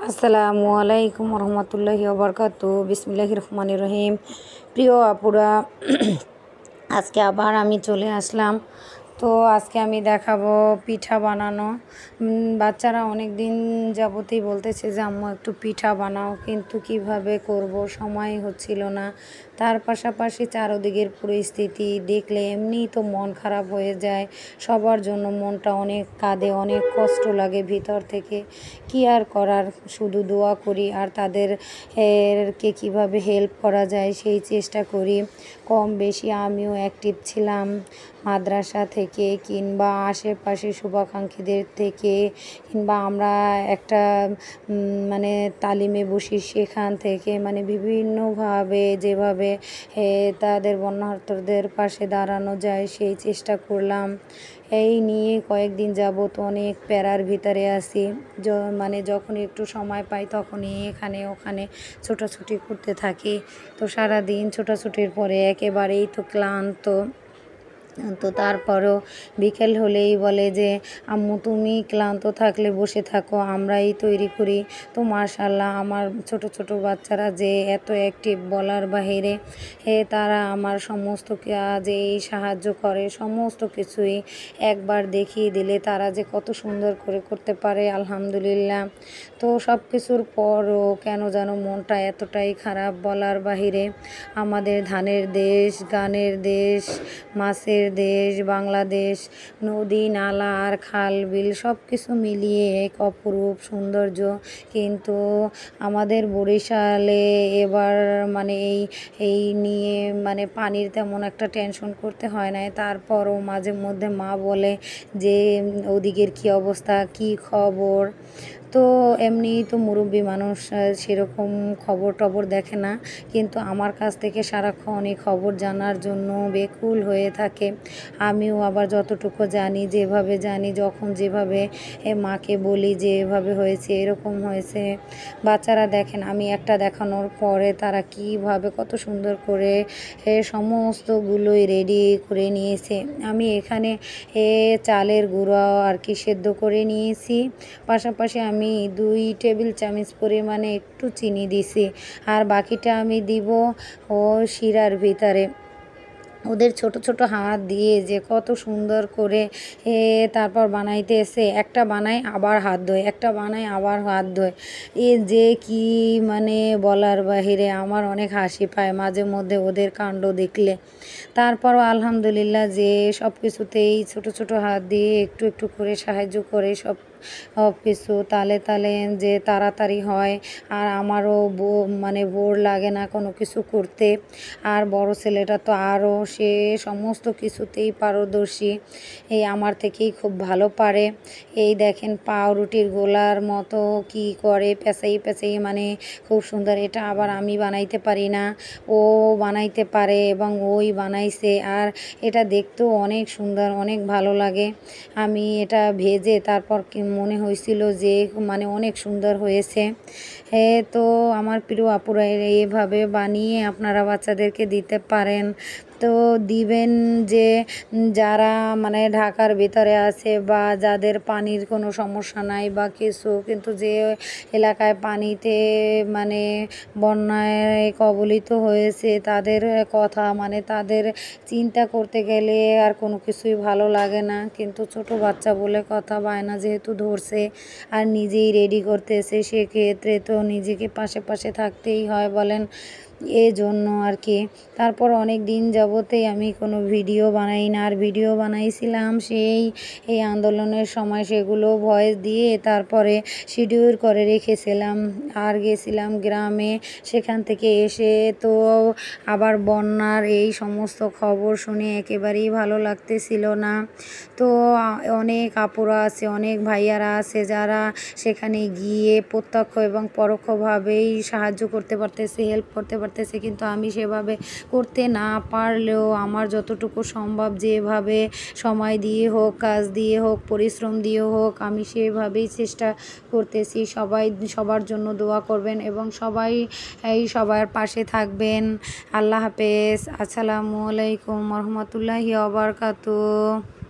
আসসালামু আলাইকুম রহমতুল্লাহি ওবরকাতু। বিসমিল্লাহির রহমানির রহিম। প্রিয় আপুরা, আজকে আবার আমি চলে আসলাম। তো আজকে আমি দেখাবো পিঠা বানানো। বাচ্চারা অনেক দিন যাবতই বলতেছে যে আম্মু একটু পিঠা বানাও, কিন্তু কিভাবে করব সময় হচ্ছিল না। তার পাশাপাশি চারদিকের পরিস্থিতি দেখলে এমনিই তো মন খারাপ হয়ে যায়। সবার জন্য মনটা অনেক কাঁদে, অনেক কষ্ট লাগে ভিতর থেকে। কি আর করার, শুধু দোয়া করি আর তাদেরকে কিভাবে হেল্প করা যায় সেই চেষ্টা করি। কম বেশি আমিও অ্যাক্টিভ ছিলাম মাদ্রাসা থেকে, কিংবা আশেপাশে শুভাকাঙ্ক্ষীদের থেকে, কিংবা আমরা একটা মানে তালিমে বসি সেখান থেকে, মানে বিভিন্নভাবে যেভাবে তাদের বন্যার্তদের পাশে দাঁড়ানো যায় সেই চেষ্টা করলাম। এই নিয়ে কয়েকদিন যাবত অনেক প্যারার ভিতরে আছি। মানে যখন একটু সময় পাই তখনই এখানে ওখানে ছোটাছুটি করতে থাকি। তো সারাদিন ছোটাছুটির পরে একেবারেই তো ক্লান্ত। তো তারপরও বিকেল হলেই বলে যে আম্মু তুমি ক্লান্ত থাকলে বসে থাকো, আমরাই তৈরি করি। তো মাশাআল্লাহ, আমার ছোট ছোট বাচ্চারা যে এত অ্যাক্টিভ বলার বাহিরে, তারা আমার সমস্ত কাজেই সাহায্য করে। সমস্ত কিছুই একবার দেখিয়ে দিলে তারা যে কত সুন্দর করে করতে পারে, আলহামদুলিল্লাহ। তো সব কিছুর পরও কেন যেন মনটা এতটাই খারাপ বলার বাহিরে। আমাদের ধানের দেশ, গানের দেশ, মাছের দেশ বাংলাদেশ, নদী নালা আর খাল বিল সব কিছু মিলিয়ে এক অপরূপ সৌন্দর্য। কিন্তু আমাদের বরিশালে এবার মানে এই নিয়ে মানে পানির তেমন একটা টেনশন করতে হয় না। তারপরও মাঝে মধ্যে মা বলে যে ওদিকের কী অবস্থা, কী খবর। তো এমনিই তো মুরব্বী মানুষ, সেরকম খবর টবর দেখে না, কিন্তু আমার কাছ থেকে সারাক্ষণ এই খবর জানার জন্য বেকুল হয়ে থাকে। আমিও আবার যতটুকু জানি, যেভাবে জানি, যখন যেভাবে মাকে বলি যে এভাবে হয়েছে, এরকম হয়েছে। বাচ্চারা দেখেন, আমি একটা দেখানোর পরে তারা কীভাবে কত সুন্দর করে সমস্তগুলোই রেডি করে নিয়েছে। আমি এখানে চালের গুঁড়ো আর কি সেদ্ধ করে নিয়েছি, পাশাপাশি আমি 2 টেবিল চামচ পরিমাণে একটু চিনি দিছি, আর বাকিটা আমি দিব ও শিরার ভিতরে। ওদের ছোট ছোট হাত দিয়ে যে কত সুন্দর করে তারপর বানাইতেছে। একটা বানায় আবার হাত ধোয়, একটা বানায় আবার হাত ধোয়। যে কি মানে বলার বাহিরে। আমার অনেক হাসি পায় মাঝে মধ্যে ওদের কাণ্ড দেখলে। তারপরও আলহামদুলিল্লাহ যে সব কিছুতেই ছোট ছোট হাত দিয়ে একটু একটু করে সাহায্য করে সব কিছু তালে তালে যে তাড়াতাড়ি হয়। আর আমারও মানে বোর লাগে না কোনো কিছু করতে। আর বড় ছেলেটা তো আরও, সে সমস্ত কিছুতেই পারদর্শী, আমার থেকেই খুব ভালো পারে। এই দেখেন পাউরুটির গোলার মতো কি করে পেঁচাই পেঁচাই, মানে খুব সুন্দর। এটা আবার আমি বানাইতে পারি না, ও বানাইতে পারে এবং ওই বানাইছে। আর এটা দেখতেও অনেক সুন্দর, অনেক ভালো লাগে। আমি এটা ভেজে তারপর মনে হয়েছিল যে মানে অনেক সুন্দর হয়েছে। তো আমার প্রিয় আপুরা, এভাবে বানিয়ে আপনারা বাচ্চাদেরকে দিতে পারেন। তো দিবেন যে যারা মানে ঢাকার ভিতরে আছে বা যাদের পানির কোনো সমস্যা নাই বা কিছু, কিন্তু যে এলাকায় পানিতে মানে বন্যায় কবলিত হয়েছে তাদের কথা, মানে তাদের চিন্তা করতে গেলে আর কোনো কিছুই ভালো লাগে না। কিন্তু ছোট বাচ্চা বলে কথা, বায়না যেহেতু ধরছে আর নিজেই রেডি করতেছে, সেক্ষেত্রে তো নিজেকে পাশে পাশে থাকতেই হয় বলেন, জন্য আর কি। তারপর অনেক দিন যাবতেই আমি কোনো ভিডিও বানাই না, আর ভিডিও বানাইছিলাম এই আন্দোলনের সময়, সেগুলো ভয়েস দিয়ে তারপরে শিডিউল করে রেখেছিলাম। আর গেছিলাম গ্রামে, সেখান থেকে এসে তো আবার বন্যার এই সমস্ত খবর শুনে একেবারেই ভালো লাগতেছিল না। তো অনেক আপুরা আছে, অনেক ভাইয়ারা আছে যারা সেখানে গিয়ে প্রত্যক্ষ এবং পরোক্ষভাবেই সাহায্য করতে পারতেছে, হেল্প করতে পারতেছে। কিন্তু আমি সেভাবে করতে না পারলেও আমার যতটুকু সম্ভব, যেভাবে সময় দিয়ে হোক, কাজ দিয়ে হোক, পরিশ্রম দিয়ে হোক, আমি সেভাবেই চেষ্টা করতেছি। সবাই সবার জন্য দোয়া করবেন এবং সবার পাশে থাকবেন। আল্লাহ হাফেজ। আসসালামু আলাইকুম রহমতুল্লাহি ওয়া বারাকাতুহু।